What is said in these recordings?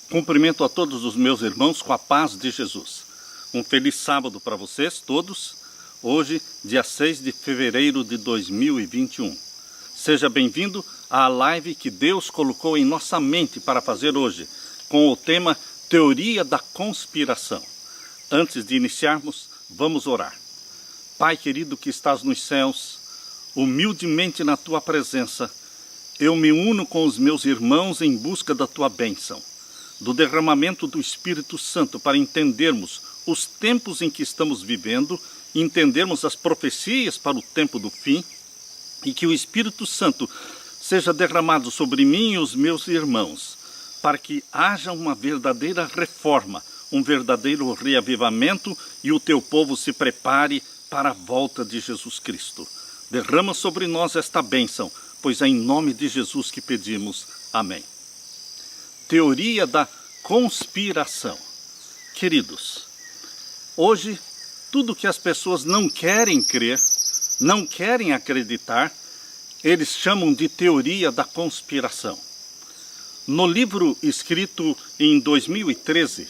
Cumprimento a todos os meus irmãos com a paz de Jesus. Um feliz sábado para vocês todos. Hoje, dia 6 de fevereiro de 2021. Seja bem-vindo à live que Deus colocou em nossa mente para fazer hoje, com o tema Teoria da Conspiração. Antes de iniciarmos, vamos orar. Pai querido que estás nos céus, humildemente na Tua presença, eu me uno com os meus irmãos em busca da Tua bênção, do derramamento do Espírito Santo para entendermos os tempos em que estamos vivendo, entendermos as profecias para o tempo do fim, e que o Espírito Santo seja derramado sobre mim e os meus irmãos, para que haja uma verdadeira reforma, um verdadeiro reavivamento e o Teu povo se prepare para a volta de Jesus Cristo. Derrama sobre nós esta bênção, pois é em nome de Jesus que pedimos. Amém. Teoria da conspiração. Queridos, hoje tudo que as pessoas não querem crer, não querem acreditar, eles chamam de teoria da conspiração. No livro escrito em 2013,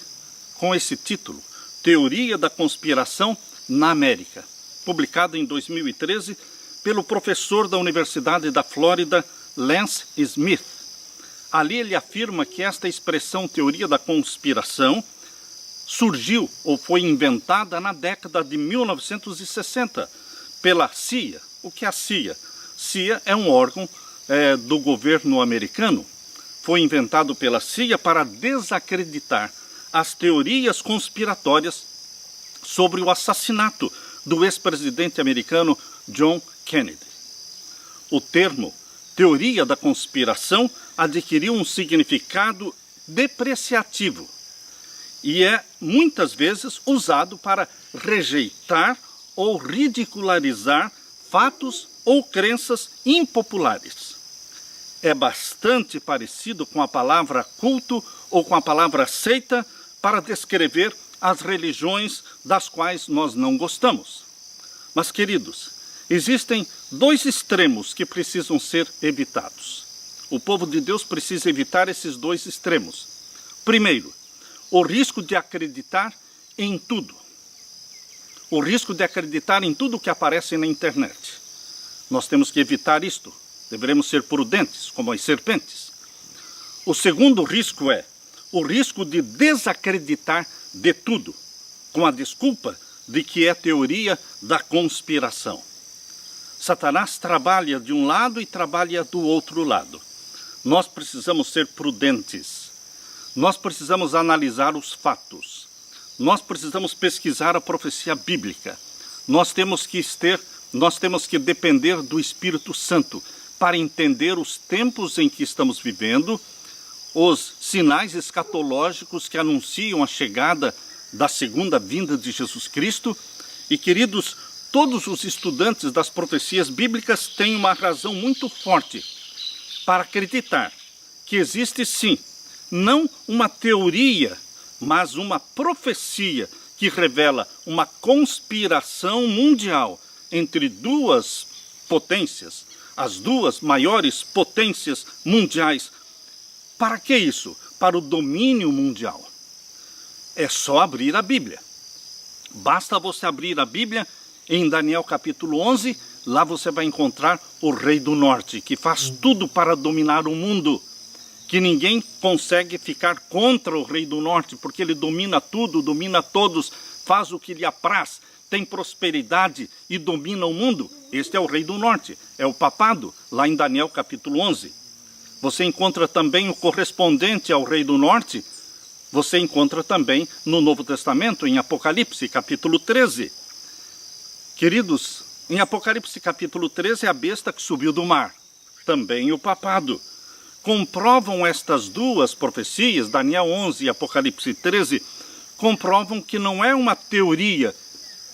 com esse título, Teoria da Conspiração na América, publicado em 2013 pelo professor da Universidade da Flórida, Lance Smith. Ali ele afirma que esta expressão teoria da conspiração surgiu ou foi inventada na década de 1960 pela CIA. O que é a CIA? CIA é um órgão do governo americano. Foi inventado pela CIA para desacreditar as teorias conspiratórias sobre o assassinato do ex-presidente americano John Kennedy. O termo teoria da conspiração adquiriu um significado depreciativo e é muitas vezes usado para rejeitar ou ridicularizar fatos ou crenças impopulares. É bastante parecido com a palavra culto ou com a palavra seita para descrever as religiões das quais nós não gostamos. Mas, queridos, existem dois extremos que precisam ser evitados. O povo de Deus precisa evitar esses dois extremos. Primeiro, o risco de acreditar em tudo. O risco de acreditar em tudo que aparece na internet. Nós temos que evitar isto. Devemos ser prudentes, como as serpentes. O segundo risco é o risco de desacreditar de tudo, com a desculpa de que é teoria da conspiração. Satanás trabalha de um lado e trabalha do outro lado. Nós precisamos ser prudentes. Nós precisamos analisar os fatos. Nós precisamos pesquisar a profecia bíblica. Nós temos que depender do Espírito Santo para entender os tempos em que estamos vivendo, os sinais escatológicos que anunciam a chegada da segunda vinda de Jesus Cristo. E, queridos, todos os estudantes das profecias bíblicas têm uma razão muito forte para acreditar que existe sim, não uma teoria, mas uma profecia que revela uma conspiração mundial entre duas potências, as duas maiores potências mundiais. Para que isso? Para o domínio mundial. É só abrir a Bíblia. Basta você abrir a Bíblia em Daniel capítulo 11, lá você vai encontrar o Rei do Norte, que faz tudo para dominar o mundo, que ninguém consegue ficar contra o Rei do Norte, porque ele domina tudo, domina todos, faz o que lhe apraz, tem prosperidade e domina o mundo. Este é o Rei do Norte, é o papado, lá em Daniel capítulo 11. Você encontra também o correspondente ao Rei do Norte, você encontra também no Novo Testamento, em Apocalipse capítulo 13. Queridos, em Apocalipse capítulo 13 é a besta que subiu do mar, também o papado. Comprovam estas duas profecias, Daniel 11 e Apocalipse 13, comprovam que não é uma teoria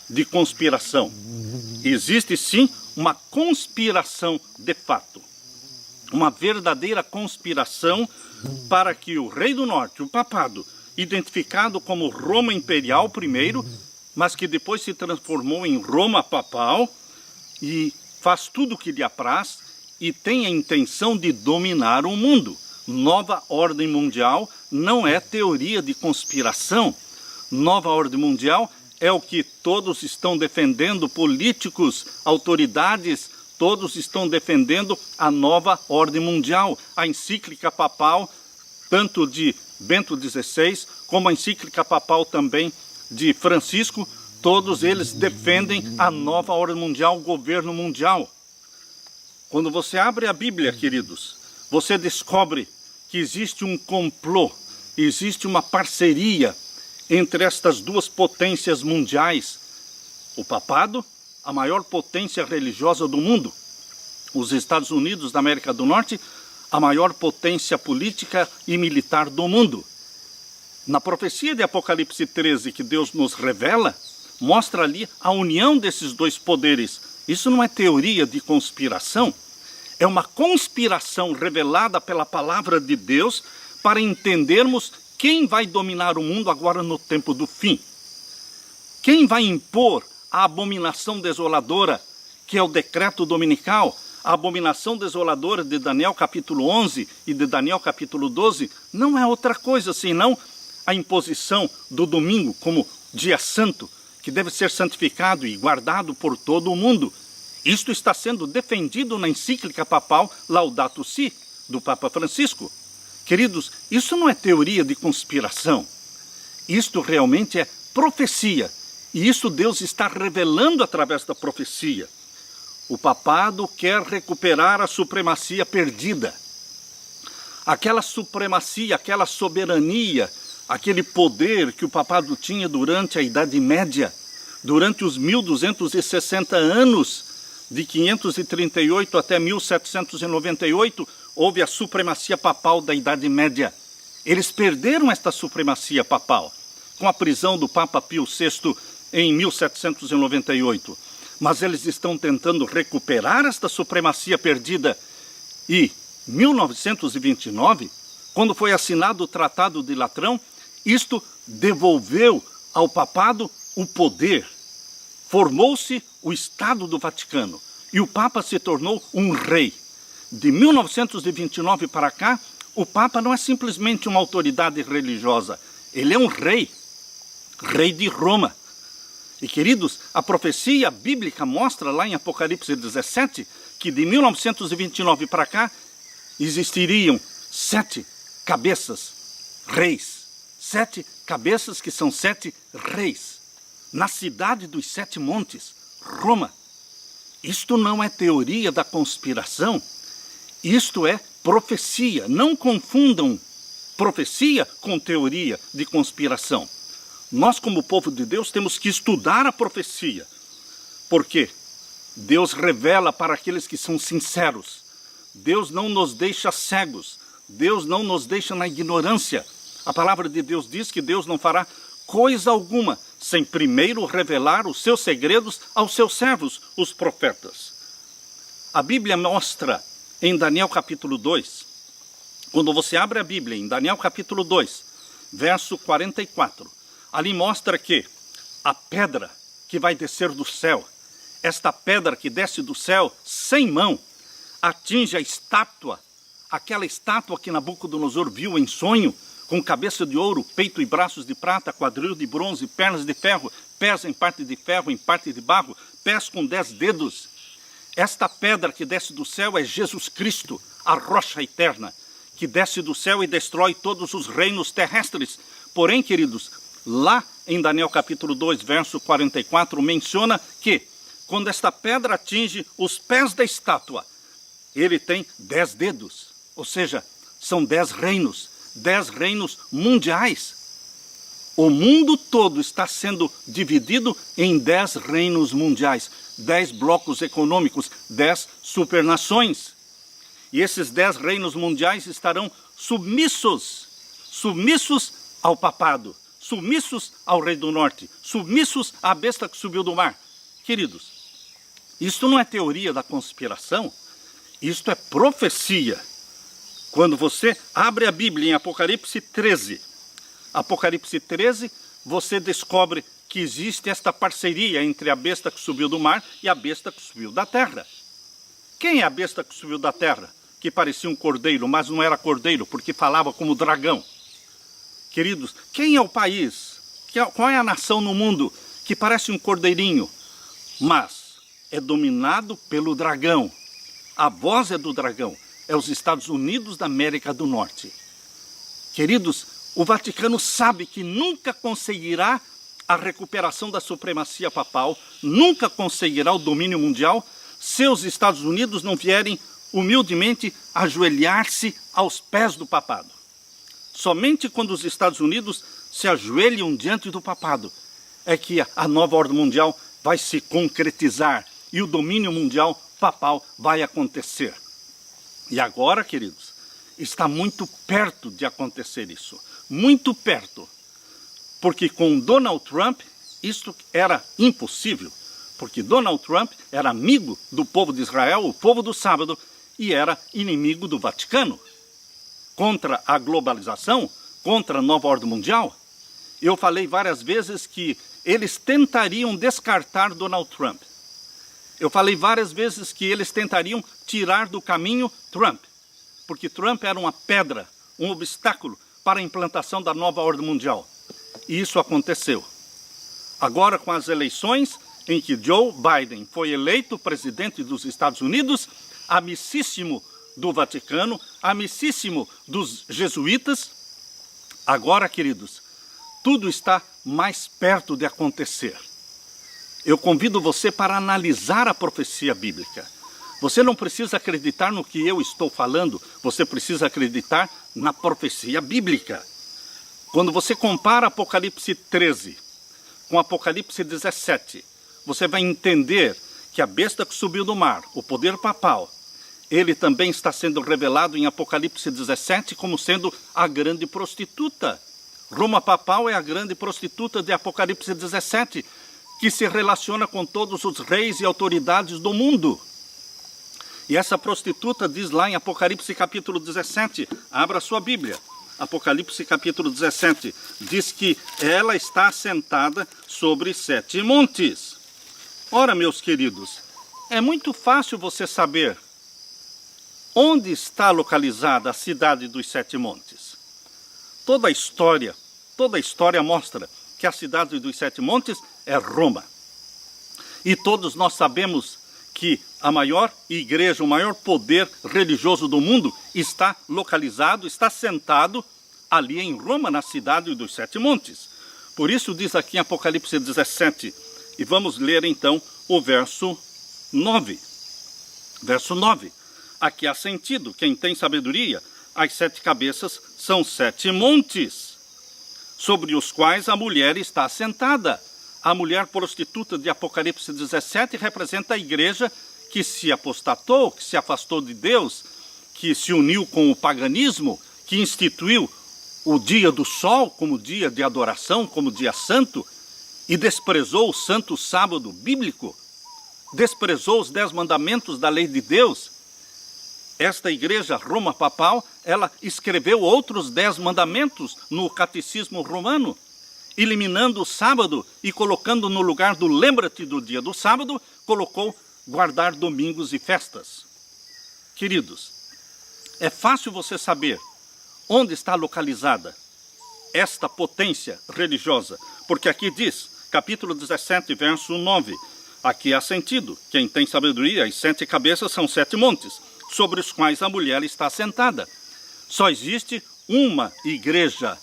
de conspiração. Existe sim uma conspiração de fato. Uma verdadeira conspiração para que o Rei do Norte, o papado, identificado como Roma Imperial primeiro, mas que depois se transformou em Roma Papal e faz tudo o que lhe apraz e tem a intenção de dominar o mundo. nova ordem mundial não é teoria de conspiração. Nova ordem mundial é o que todos estão defendendo, políticos, autoridades, todos estão defendendo a nova ordem mundial. A encíclica papal, tanto de Bento XVI, como a encíclica papal também de Francisco, todos eles defendem a nova ordem mundial, o governo mundial. Quando você abre a Bíblia, queridos, você descobre que existe um complô, existe uma parceria entre estas duas potências mundiais. O papado, a maior potência religiosa do mundo. Os Estados Unidos da América do Norte, a maior potência política e militar do mundo. Na profecia de Apocalipse 13, que Deus nos revela, mostra ali a união desses dois poderes. Isso não é teoria de conspiração, é uma conspiração revelada pela palavra de Deus para entendermos quem vai dominar o mundo agora no tempo do fim. Quem vai impor a abominação desoladora, que é o decreto dominical, a abominação desoladora de Daniel capítulo 11 e de Daniel capítulo 12, não é outra coisa senão a imposição do domingo como dia santo, que deve ser santificado e guardado por todo o mundo. Isto está sendo defendido na encíclica papal Laudato Si, do Papa Francisco. Queridos, isso não é teoria de conspiração. Isto realmente é profecia. E isso Deus está revelando através da profecia. O papado quer recuperar a supremacia perdida. Aquela supremacia, aquela soberania, aquele poder que o papado tinha durante a Idade Média, durante os 1260 anos, de 538 até 1798, houve a supremacia papal da Idade Média. Eles perderam esta supremacia papal com a prisão do Papa Pio VI em 1798. Mas eles estão tentando recuperar esta supremacia perdida. E 1929, quando foi assinado o Tratado de Latrão, isto devolveu ao papado o poder. Formou-se o Estado do Vaticano e o Papa se tornou um rei. De 1929 para cá, o Papa não é simplesmente uma autoridade religiosa, ele é um rei, rei de Roma. E queridos, a profecia bíblica mostra lá em Apocalipse 17 que de 1929 para cá existiriam 7 cabeças reis, 7 cabeças que são 7 reis, na cidade dos 7 montes, Roma. Isto não é teoria da conspiração, isto é profecia. Não confundam profecia com teoria de conspiração. Nós, como povo de Deus, temos que estudar a profecia, porque Deus revela para aqueles que são sinceros. Deus não nos deixa cegos, Deus não nos deixa na ignorância. A palavra de Deus diz que Deus não fará coisa alguma sem primeiro revelar os seus segredos aos seus servos, os profetas. A Bíblia mostra em Daniel capítulo 2, quando você abre a Bíblia em Daniel capítulo 2, verso 44, ali mostra que a pedra que vai descer do céu, esta pedra que desce do céu sem mão, atinge a estátua, aquela estátua que Nabucodonosor viu em sonho, com cabeça de ouro, peito e braços de prata, quadril de bronze, pernas de ferro, pés em parte de ferro, em parte de barro, pés com 10 dedos. Esta pedra que desce do céu é Jesus Cristo, a rocha eterna, que desce do céu e destrói todos os reinos terrestres. Porém, queridos, lá em Daniel capítulo 2, verso 44, menciona que quando esta pedra atinge os pés da estátua, ele tem 10 dedos, ou seja, são 10 reinos mundiais. O mundo todo está sendo dividido em 10 reinos mundiais, 10 blocos econômicos, 10 supernações. E esses 10 reinos mundiais estarão submissos ao papado, submissos ao rei do norte, submissos à besta que subiu do mar. Queridos, isto não é teoria da conspiração, isto é profecia. Quando você abre a Bíblia em Apocalipse 13, você descobre que existe esta parceria entre a besta que subiu do mar e a besta que subiu da terra. Quem é a besta que subiu da terra? que parecia um cordeiro, mas não era cordeiro, porque falava como dragão. Queridos, quem é o país, qual é a nação no mundo que parece um cordeirinho, mas é dominado pelo dragão? A voz é do dragão, é os Estados Unidos da América do Norte. Queridos, o Vaticano sabe que nunca conseguirá a recuperação da supremacia papal, nunca conseguirá o domínio mundial, se os Estados Unidos não vierem humildemente ajoelhar-se aos pés do papado. Somente quando os Estados Unidos se ajoelham diante do papado é que a nova ordem mundial vai se concretizar e o domínio mundial papal vai acontecer. E agora, queridos, está muito perto de acontecer isso. Muito perto. Porque com Donald Trump, isso era impossível. Porque Donald Trump era amigo do povo de Israel, o povo do sábado, e era inimigo do Vaticano. Contra a globalização, contra a nova ordem mundial. Eu falei várias vezes que eles tentariam descartar Donald Trump. Eu falei várias vezes que eles tentariam tirar do caminho Trump. Porque Trump era uma pedra, um obstáculo para a implantação da nova ordem mundial. E isso aconteceu. Agora, com as eleições em que Joe Biden foi eleito presidente dos Estados Unidos, amicíssimo do Vaticano, amicíssimo dos jesuítas, agora, queridos, tudo está mais perto de acontecer. Eu convido você para analisar a profecia bíblica. Você não precisa acreditar no que eu estou falando, você precisa acreditar na profecia bíblica. Quando você compara Apocalipse 13 com Apocalipse 17, você vai entender que a besta que subiu do mar, o poder papal, ele também está sendo revelado em Apocalipse 17 como sendo a grande prostituta. Roma papal é a grande prostituta de Apocalipse 17, que se relaciona com todos os reis e autoridades do mundo. E essa prostituta diz lá em Apocalipse capítulo 17, abra sua Bíblia, Apocalipse capítulo 17, diz que ela está assentada sobre 7 montes. Ora, meus queridos, é muito fácil você saber onde está localizada a cidade dos 7 montes. Toda a história mostra que a cidade dos 7 montes é Roma. E todos nós sabemos que a maior igreja, o maior poder religioso do mundo está localizado, está sentado ali em Roma, na cidade dos 7 montes. Por isso diz aqui em Apocalipse 17, e vamos ler então o verso 9. Verso 9. Aqui há sentido, quem tem sabedoria, as 7 cabeças são 7 montes, sobre os quais a mulher está assentada. A mulher prostituta de Apocalipse 17 representa a igreja que se apostatou, que se afastou de Deus, que se uniu com o paganismo, que instituiu o dia do sol como dia de adoração, como dia santo, e desprezou o santo sábado bíblico, desprezou os 10 mandamentos da lei de Deus. Esta igreja Roma papal, ela escreveu outros 10 mandamentos no catecismo romano, eliminando o sábado e colocando no lugar do lembra-te do dia do sábado, colocou guardar domingos e festas. Queridos, é fácil você saber onde está localizada esta potência religiosa, porque aqui diz, capítulo 17, verso 9, aqui há sentido, quem tem sabedoria, as 7 cabeças são 7 montes, sobre os quais a mulher está assentada. Só existe uma igreja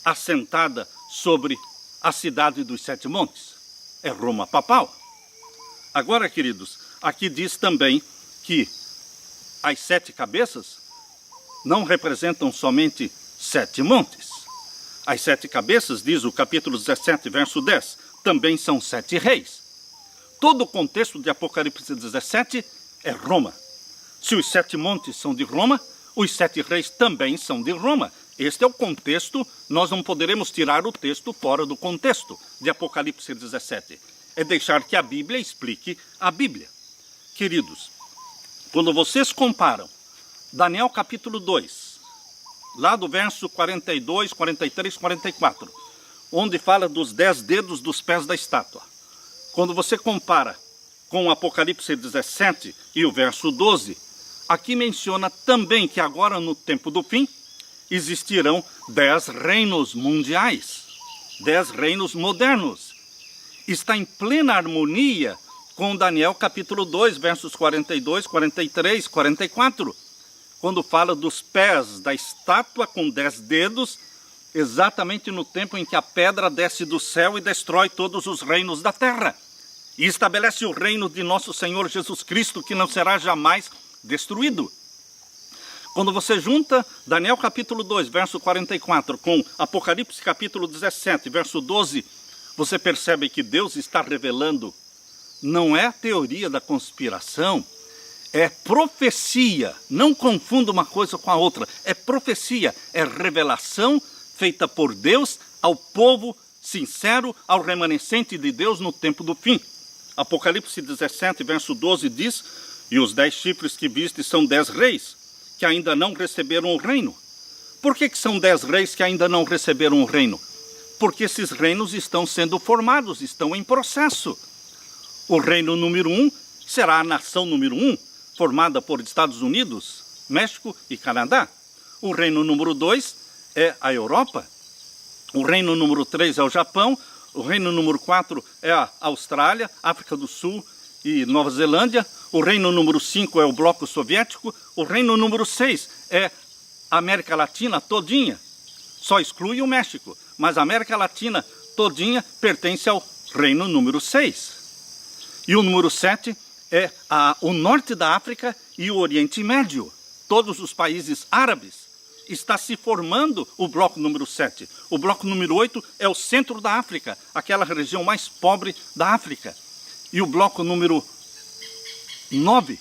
assentada sobre a cidade dos 7 montes. É Roma papal. Agora, queridos, aqui diz também que as 7 cabeças não representam somente 7 montes. As 7 cabeças, diz o capítulo 17, verso 10, também são 7 reis. Todo o contexto de Apocalipse 17 é Roma. Se os 7 montes são de Roma, os 7 reis também são de Roma. Este é o contexto, nós não poderemos tirar o texto fora do contexto de Apocalipse 17. É deixar que a Bíblia explique a Bíblia. Queridos, quando vocês comparam Daniel capítulo 2, lá do verso 42, 43, 44, onde fala dos 10 dedos dos pés da estátua. Quando você compara com o Apocalipse 17 e o verso 12, aqui menciona também que agora no tempo do fim existirão 10 reinos mundiais, 10 reinos modernos. Está em plena harmonia com Daniel capítulo 2, versos 42, 43, 44, quando fala dos pés da estátua com 10 dedos, exatamente no tempo em que a pedra desce do céu e destrói todos os reinos da terra. E estabelece o reino de nosso Senhor Jesus Cristo, que não será jamais destruído. Quando você junta Daniel capítulo 2, verso 44, com Apocalipse capítulo 17, verso 12, você percebe que Deus está revelando, não é teoria da conspiração, é profecia. Não confunda uma coisa com a outra. É profecia, é revelação feita por Deus ao povo sincero, ao remanescente de Deus no tempo do fim. Apocalipse 17, verso 12 diz: e os 10 chifres que viste são 10 reis, que ainda não receberam o reino. Por que são 10 reis que ainda não receberam o reino? Porque esses reinos estão sendo formados, estão em processo. O reino número 1 será a nação número 1, formada por Estados Unidos, México e Canadá. O reino número 2 é a Europa. O reino número 3 é o Japão. O reino número 4 é a Austrália, África do Sul e Nova Zelândia. O reino número 5 é o bloco soviético. O reino número 6 é a América Latina todinha. Só exclui o México, mas a América Latina todinha pertence ao reino número 6. E o número 7 é o norte da África e o Oriente Médio. Todos os países árabes. Está se formando o bloco número 7. O bloco número 8 é o centro da África, aquela região mais pobre da África. E o bloco número 9,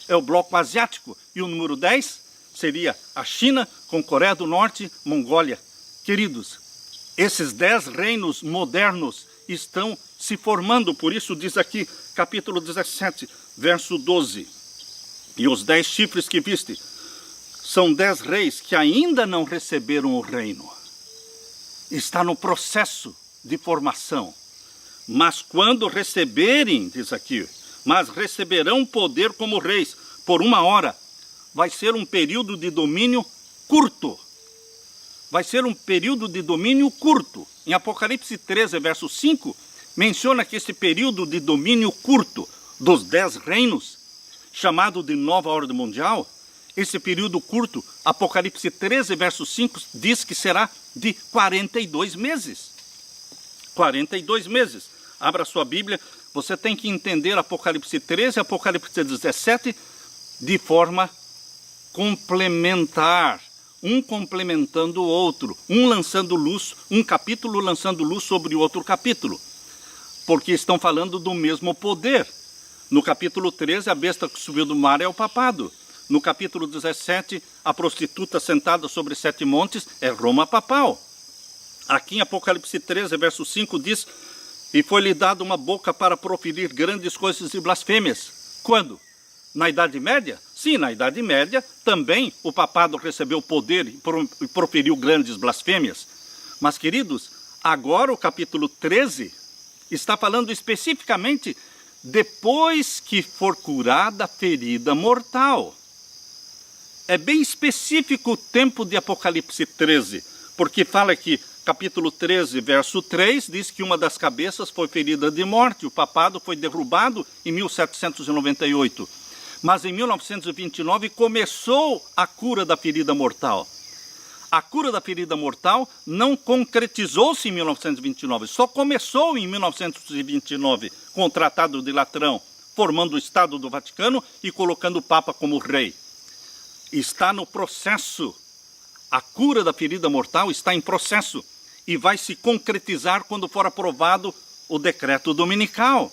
é o bloco asiático. E o número 10 seria a China com Coreia do Norte, Mongólia. Queridos, esses 10 reinos modernos estão se formando, por isso diz aqui, capítulo 17, verso 12. E os 10 chifres que viste são 10 reis que ainda não receberam o reino. Está no processo de formação. Mas quando receberem, diz aqui, mas receberão poder como reis por 1 hora. Vai ser um período de domínio curto. Vai ser um período de domínio curto. Em Apocalipse 13, verso 5, menciona que esse período de domínio curto dos 10 reinos, chamado de Nova Ordem Mundial, esse período curto, Apocalipse 13, verso 5, diz que será de 42 meses. 42 meses. Abra sua Bíblia, você tem que entender Apocalipse 13 e Apocalipse 17 de forma complementar. Um complementando o outro, um lançando luz, um capítulo lançando luz sobre o outro capítulo. Porque estão falando do mesmo poder. No capítulo 13, a besta que subiu do mar é o papado. No capítulo 17, a prostituta sentada sobre 7 montes é Roma papal. Aqui em Apocalipse 13, verso 5 diz: e foi-lhe dada uma boca para proferir grandes coisas e blasfêmias. Quando? Na Idade Média? Sim, na Idade Média também o papado recebeu poder e proferiu grandes blasfêmias. Mas, queridos, agora o capítulo 13 está falando especificamente depois que for curada a ferida mortal. É bem específico o tempo de Apocalipse 13, porque fala que capítulo 13, verso 3, diz que uma das cabeças foi ferida de morte, o papado foi derrubado em 1798. Mas em 1929 começou a cura da ferida mortal. A cura da ferida mortal não concretizou-se em 1929, só começou em 1929 com o Tratado de Latrão, formando o Estado do Vaticano e colocando o Papa como rei. Está no processo. A cura da ferida mortal está em processo e vai se concretizar quando for aprovado o decreto dominical.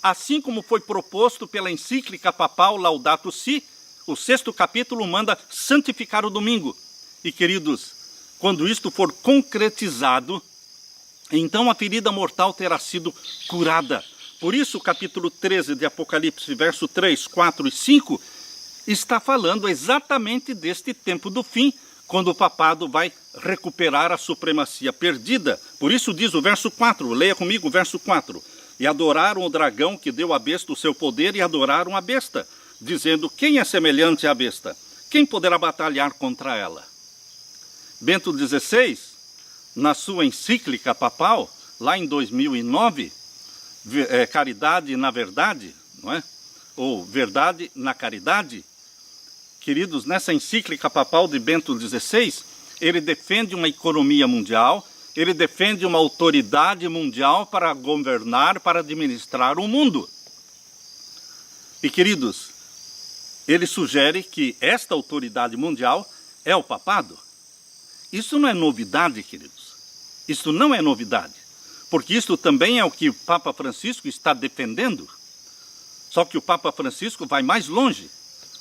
Assim como foi proposto pela encíclica papal Laudato Si, o 6º capítulo manda santificar o domingo. E, queridos, quando isto for concretizado, então a ferida mortal terá sido curada. Por isso o capítulo 13 de Apocalipse, verso 3, 4 e 5, está falando exatamente deste tempo do fim, quando o papado vai recuperar a supremacia perdida. Por isso diz o verso 4, leia comigo o verso 4. E adoraram o dragão que deu à besta o seu poder e adoraram a besta. dizendo: quem é semelhante à besta? Quem poderá batalhar contra ela? Bento XVI, na sua encíclica papal, lá em 2009, Caridade na Verdade, não é? Ou Verdade na Caridade, queridos, nessa encíclica papal de Bento XVI, ele defende uma economia mundial, ele defende uma autoridade mundial para governar, para administrar o mundo. E, queridos, ele sugere que esta autoridade mundial é o papado. Isso não é novidade, queridos. Isso não é novidade. Porque isso também é o que o Papa Francisco está defendendo. Só que o Papa Francisco vai mais longe.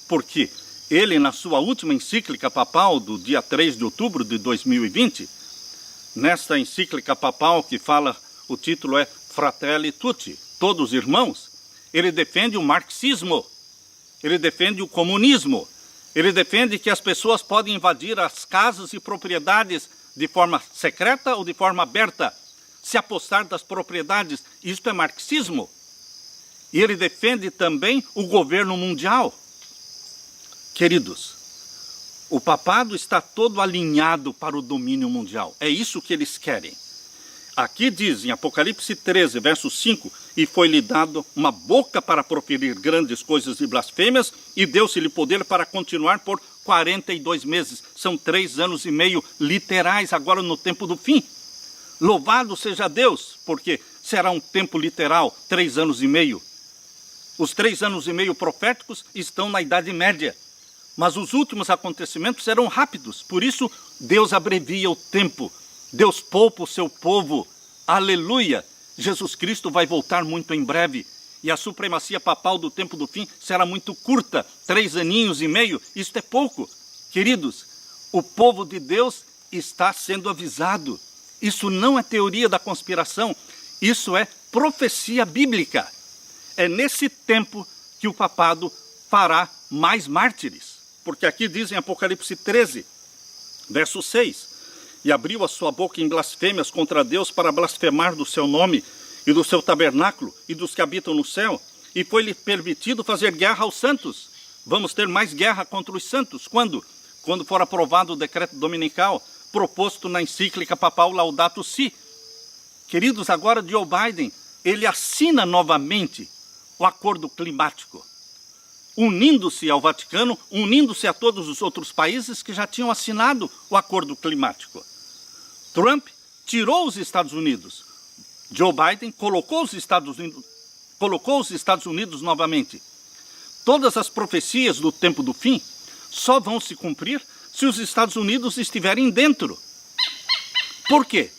Porque ele, na sua última encíclica papal, do dia 3 de outubro de 2020, nesta encíclica papal que fala, o título é Fratelli Tutti, todos irmãos, ele defende o marxismo, ele defende o comunismo, ele defende que as pessoas podem invadir as casas e propriedades de forma secreta ou de forma aberta, se apossar das propriedades. Isto é marxismo. E ele defende também o governo mundial. Queridos, o papado está todo alinhado para o domínio mundial. É isso que eles querem. Aqui diz em Apocalipse 13, verso 5, e foi-lhe dado uma boca para proferir grandes coisas e blasfêmias, e deu-se-lhe poder para continuar por 42 meses. São 3 anos e meio literais, agora no tempo do fim. Louvado seja Deus, porque será um tempo literal, 3 anos e meio. Os 3 anos e meio proféticos estão na Idade Média. Mas os últimos acontecimentos serão rápidos, por isso Deus abrevia o tempo, Deus poupa o seu povo, aleluia! Jesus Cristo vai voltar muito em breve, e a supremacia papal do tempo do fim será muito curta, 3 aninhos e meio, isto é pouco. Queridos, o povo de Deus está sendo avisado, isso não é teoria da conspiração, isso é profecia bíblica. É nesse tempo que o papado fará mais mártires. Porque aqui diz em Apocalipse 13, verso 6, e abriu a sua boca em blasfêmias contra Deus para blasfemar do seu nome e do seu tabernáculo e dos que habitam no céu, e foi-lhe permitido fazer guerra aos santos. Vamos ter mais guerra contra os santos. Quando? Quando for aprovado o decreto dominical proposto na encíclica papal Laudato Si. Queridos, agora Joe Biden, ele assina novamente o acordo climático, unindo-se ao Vaticano, unindo-se a todos os outros países que já tinham assinado o acordo climático. Trump tirou os Estados Unidos. Joe Biden colocou os Estados Unidos novamente. Todas as profecias do tempo do fim só vão se cumprir se os Estados Unidos estiverem dentro. Por quê?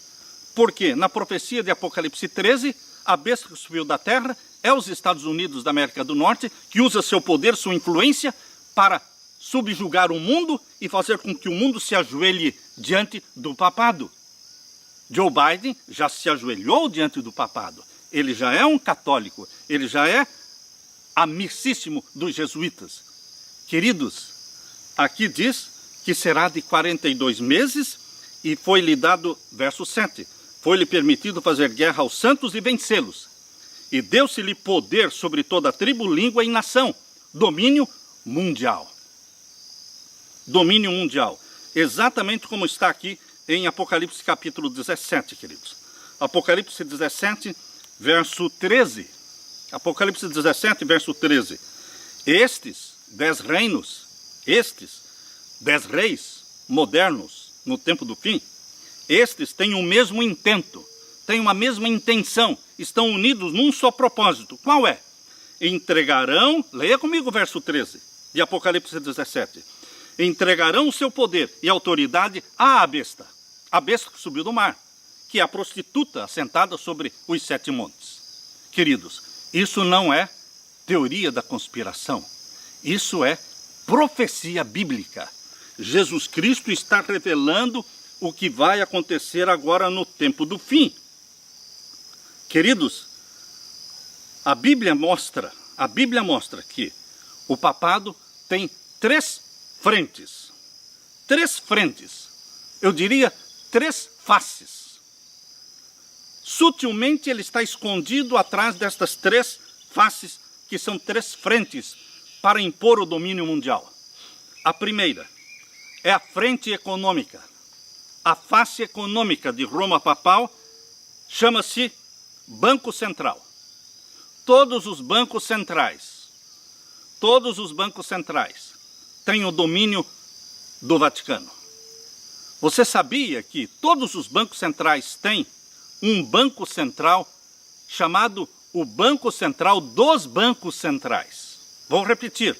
Porque na profecia de Apocalipse 13, a besta que subiu da terra é os Estados Unidos da América do Norte, que usa seu poder, sua influência, para subjugar o mundo e fazer com que o mundo se ajoelhe diante do papado. Joe Biden já se ajoelhou diante do papado. Ele já é um católico, ele já é amicíssimo dos jesuítas. Queridos, aqui diz que será de 42 meses e foi-lhe dado, verso 7, foi-lhe permitido fazer guerra aos santos e vencê-los. E deu-se-lhe poder sobre toda tribo, língua e nação. Domínio mundial. Domínio mundial. Exatamente como está aqui em Apocalipse capítulo 17, queridos. Apocalipse 17, verso 13. Apocalipse 17, verso 13. Estes 10 reinos, estes 10 reis modernos no tempo do fim, estes têm o mesmo intento, têm uma mesma intenção, estão unidos num só propósito. Qual é? Entregarão, leia comigo o verso 13 de Apocalipse 17. Entregarão o seu poder e autoridade à besta. A besta que subiu do mar, que é a prostituta assentada sobre os 7 montes. Queridos, isso não é teoria da conspiração. Isso é profecia bíblica. Jesus Cristo está revelando o que vai acontecer agora no tempo do fim. Queridos, a Bíblia mostra que o papado tem 3 frentes. 3 frentes. Eu diria 3 faces. Sutilmente ele está escondido atrás destas 3 faces, que são 3 frentes para impor o domínio mundial. A primeira é a frente econômica. A face econômica de Roma papal chama-se Banco Central. Todos os bancos centrais têm o domínio do Vaticano. Você sabia que todos os bancos centrais têm um banco central chamado o Banco Central dos Bancos Centrais? Vou repetir.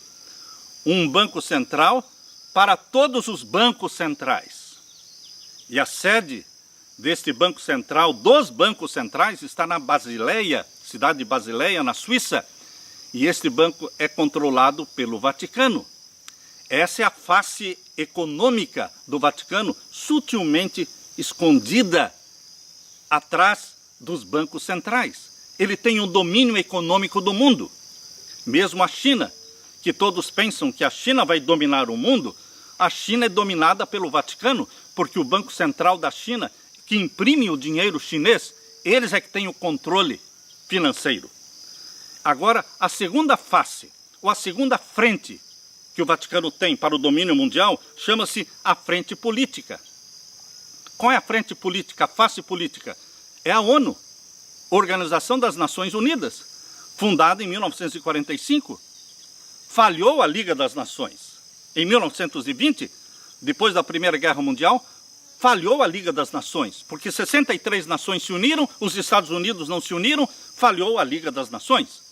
Um banco central para todos os bancos centrais. E a sede deste Banco Central, dos bancos centrais, está na Basileia, cidade de Basileia, na Suíça. E este banco é controlado pelo Vaticano. Essa é a face econômica do Vaticano, sutilmente escondida atrás dos bancos centrais. Ele tem o domínio econômico do mundo. Mesmo a China, que todos pensam que a China vai dominar o mundo, a China é dominada pelo Vaticano, porque o Banco Central da China, que imprime o dinheiro chinês, eles é que têm o controle financeiro. Agora, a segunda face, ou a segunda frente que o Vaticano tem para o domínio mundial, chama-se a frente política. Qual é a frente política, a face política? É a ONU, Organização das Nações Unidas, fundada em 1945. Falhou a Liga das Nações. Em 1920, depois da Primeira Guerra Mundial, falhou a Liga das Nações, porque 63 nações se uniram, os Estados Unidos não se uniram, falhou a Liga das Nações.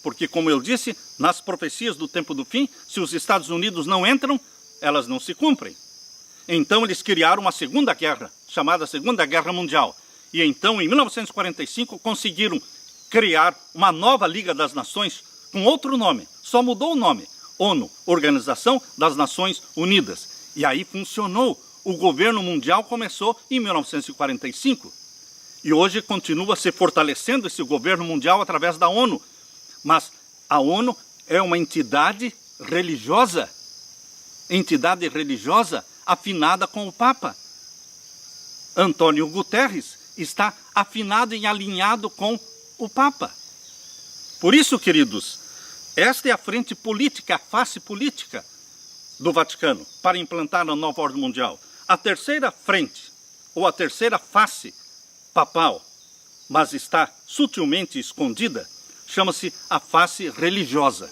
Porque, como eu disse, nas profecias do tempo do fim, se os Estados Unidos não entram, elas não se cumprem. Então eles criaram uma segunda guerra, chamada Segunda Guerra Mundial. E então, em 1945, conseguiram criar uma nova Liga das Nações com outro nome. Só mudou o nome. ONU, Organização das Nações Unidas. E aí funcionou. O governo mundial começou em 1945. E hoje continua se fortalecendo esse governo mundial através da ONU. Mas a ONU é uma entidade religiosa afinada com o Papa. Antônio Guterres está afinado e alinhado com o Papa. Por isso, queridos, esta é a frente política, a face política do Vaticano para implantar a nova ordem mundial. A terceira frente, ou a terceira face papal, mas está sutilmente escondida, chama-se a face religiosa.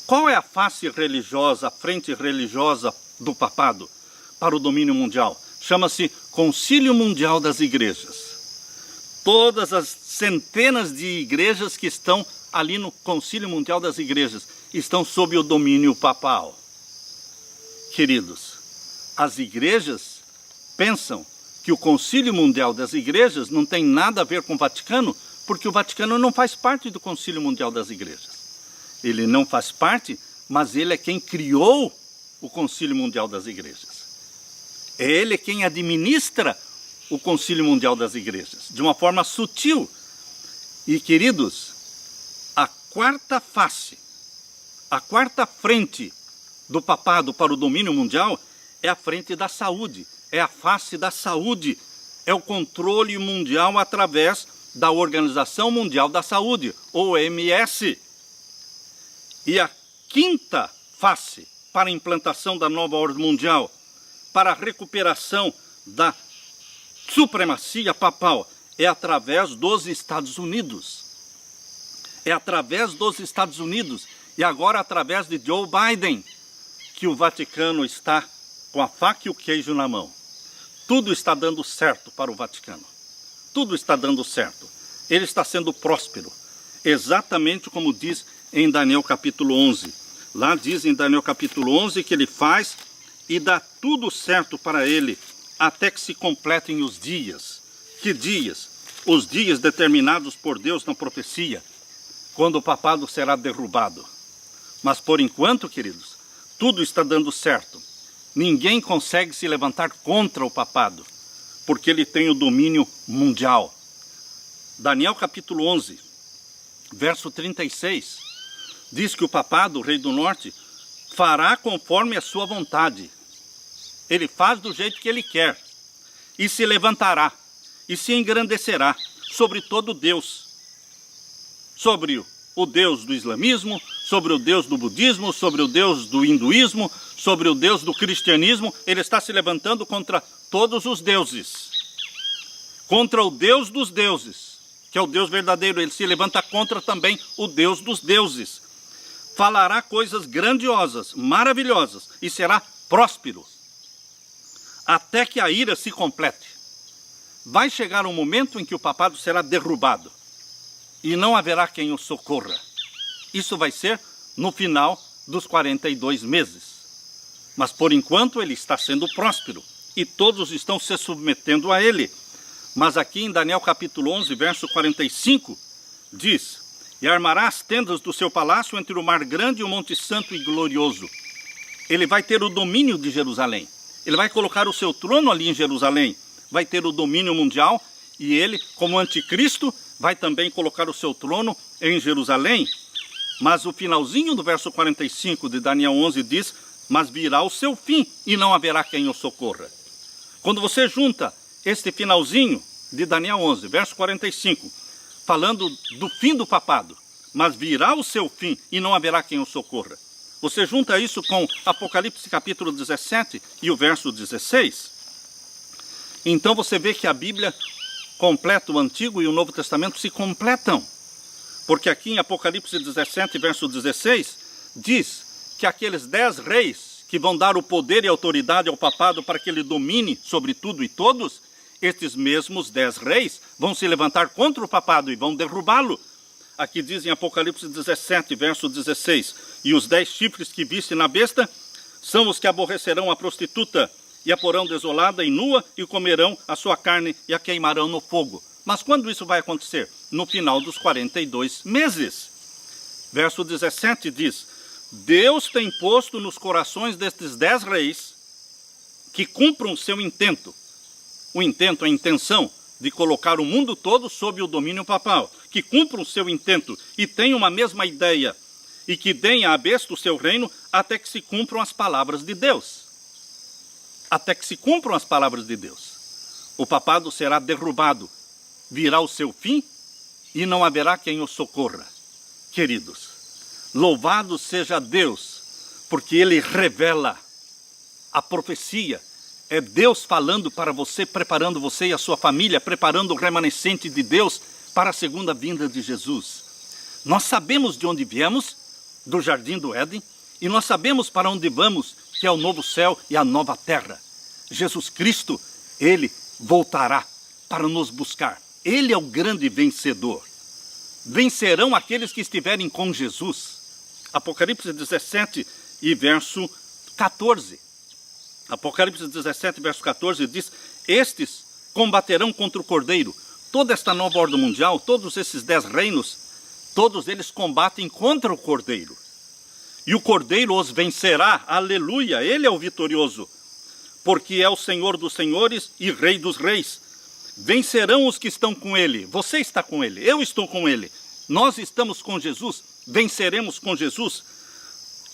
Qual é a face religiosa, a frente religiosa do papado para o domínio mundial? Chama-se Concílio Mundial das Igrejas. Todas as centenas de igrejas que estão ali no Concílio Mundial das Igrejas estão sob o domínio papal. Queridos, as igrejas pensam que o Concílio Mundial das Igrejas não tem nada a ver com o Vaticano, porque o Vaticano não faz parte do Concílio Mundial das Igrejas. Ele não faz parte, mas ele é quem criou o Concílio Mundial das Igrejas. É ele quem administra o Concílio Mundial das Igrejas, de uma forma sutil. E, queridos, a quarta face, a quarta frente do papado para o domínio mundial é a frente da saúde, é a face da saúde, é o controle mundial através da Organização Mundial da Saúde, OMS. E a quinta face para a implantação da nova ordem mundial, para a recuperação da supremacia papal, é através dos Estados Unidos. É através dos Estados Unidos e agora através de Joe Biden que o Vaticano está com a faca e o queijo na mão. Tudo está dando certo para o Vaticano. Tudo está dando certo. Ele está sendo próspero, exatamente como diz em Daniel capítulo 11. Lá diz em Daniel capítulo 11 que ele faz e dá tudo certo para ele, até que se completem os dias. Que dias? Os dias determinados por Deus na profecia, quando o papado será derrubado. Mas por enquanto, queridos, tudo está dando certo. Ninguém consegue se levantar contra o papado, porque ele tem o domínio mundial. Daniel capítulo 11, verso 36, diz que o papado, o rei do norte, fará conforme a sua vontade. Ele faz do jeito que ele quer, e se levantará, e se engrandecerá sobre todo Deus, sobre o Deus do islamismo, sobre o Deus do budismo, sobre o Deus do hinduísmo, sobre o Deus do cristianismo. Ele está se levantando contra todos os deuses. Contra o Deus dos deuses, que é o Deus verdadeiro. Ele se levanta contra também o Deus dos deuses. Falará coisas grandiosas, maravilhosas, e será próspero, até que a ira se complete. Vai chegar um momento em que o papado será derrubado, e não haverá quem o socorra. Isso vai ser no final dos 42 meses. Mas por enquanto ele está sendo próspero, e todos estão se submetendo a ele. Mas aqui em Daniel capítulo 11, verso 45, diz: e armará as tendas do seu palácio entre o mar grande e o monte santo e glorioso. Ele vai ter o domínio de Jerusalém. Ele vai colocar o seu trono ali em Jerusalém. Vai ter o domínio mundial, e ele, como anticristo, vai também colocar o seu trono em Jerusalém. Mas o finalzinho do verso 45 de Daniel 11 diz: mas virá o seu fim, e não haverá quem o socorra. Quando você junta este finalzinho de Daniel 11, verso 45, falando do fim do papado, mas virá o seu fim, e não haverá quem o socorra. Você junta isso com Apocalipse capítulo 17 e o verso 16. Então você vê que a Bíblia completa, o Antigo e o Novo Testamento se completam. Porque aqui em Apocalipse 17, verso 16, diz que aqueles 10 reis que vão dar o poder e autoridade ao papado para que ele domine sobre tudo e todos, estes mesmos 10 reis vão se levantar contra o papado e vão derrubá-lo. Aqui diz em Apocalipse 17, verso 16, e os 10 chifres que viste na besta são os que aborrecerão a prostituta, e a porão desolada e nua, e comerão a sua carne e a queimarão no fogo. Mas quando isso vai acontecer? No final dos 42 meses. Verso 17 diz: Deus tem posto nos corações destes 10 reis que cumpram seu intento. O intento, a intenção de colocar o mundo todo sob o domínio papal. Que cumpram seu intento e tenham a mesma ideia, e que deem à besta o seu reino até que se cumpram as palavras de Deus. Até que se cumpram as palavras de Deus. O papado será derrubado, virá o seu fim e não haverá quem o socorra. Queridos, louvado seja Deus, porque Ele revela a profecia. É Deus falando para você, preparando você e a sua família, preparando o remanescente de Deus para a segunda vinda de Jesus. Nós sabemos de onde viemos, do jardim do Éden, e nós sabemos para onde vamos, que é o novo céu e a nova terra. Jesus Cristo, Ele voltará para nos buscar. Ele é o grande vencedor. Vencerão aqueles que estiverem com Jesus. Apocalipse 17 e verso 14. Apocalipse 17, verso 14 diz: estes combaterão contra o Cordeiro. Toda esta nova ordem mundial, todos esses 10 reinos, todos eles combatem contra o Cordeiro. E o Cordeiro os vencerá, aleluia, Ele é o vitorioso, porque é o Senhor dos senhores e Rei dos reis. Vencerão os que estão com Ele. Você está com Ele, eu estou com Ele. Nós estamos com Jesus, venceremos com Jesus.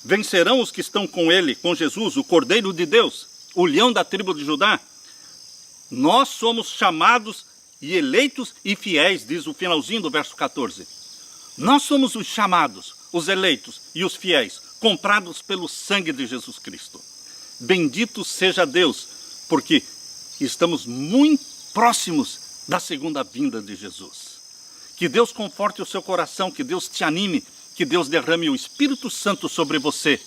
Vencerão os que estão com Ele, com Jesus, o Cordeiro de Deus, o leão da tribo de Judá. Nós somos chamados e eleitos e fiéis, diz o finalzinho do verso 14. Nós somos os chamados, os eleitos e os fiéis, comprados pelo sangue de Jesus Cristo. Bendito seja Deus, porque estamos muito próximos da segunda vinda de Jesus. Que Deus conforte o seu coração, que Deus te anime, que Deus derrame o Espírito Santo sobre você.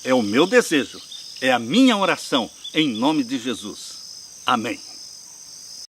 É o meu desejo, é a minha oração, em nome de Jesus. Amém.